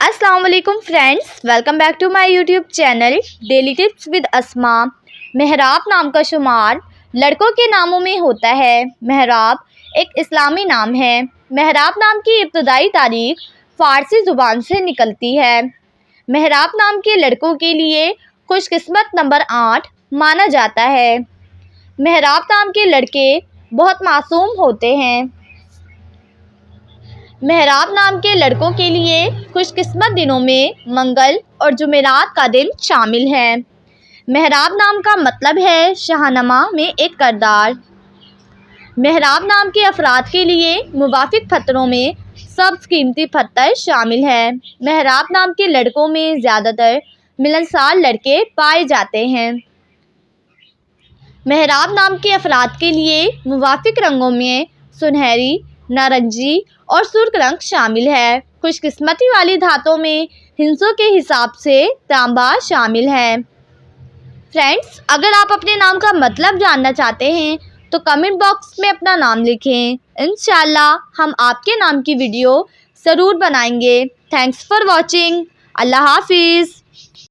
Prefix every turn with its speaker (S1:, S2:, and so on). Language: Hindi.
S1: अस्सलाम वालेकुम friends, welcome back to my YouTube channel daily tips with Asma. मेहराब नाम का शुमार लड़कों के नामों में होता है। मेहराब एक इस्लामी नाम है। मेहराब नाम की इब्तदाई तारीख फ़ारसी ज़ुबान से निकलती है। मेहराब नाम के लड़कों के लिए खुशकिस्मत नंबर 8 माना जाता है। मेहराब नाम के लड़के बहुत मासूम होते हैं। मेहराब नाम के लड़कों के लिए खुशकिस्मत दिनों में मंगल और जुमेरात का दिन शामिल है। मेहराब नाम का मतलब है शाहनमा में एक किरदार। मेहराब नाम के अफराद के लिए मुवाफिक पत्थरों में सब्ज़ कीमती पत्थर शामिल है। मेहराब नाम के लड़कों में ज़्यादातर मिलनसार लड़के पाए जाते हैं। मेहराब नाम के अफराद के लिए मुवाफिक रंगों में सुनहरी, नारंगी और सुर्ख रंग शामिल है। खुशकिस्मती वाली धातों में हिंसों के हिसाब से तांबा शामिल है। फ्रेंड्स, अगर आप अपने नाम का मतलब जानना चाहते हैं तो कमेंट बॉक्स में अपना नाम लिखें। इंशाल्लाह हम आपके नाम की वीडियो ज़रूर बनाएंगे। Thanks for watching. अल्लाह हाफिज़।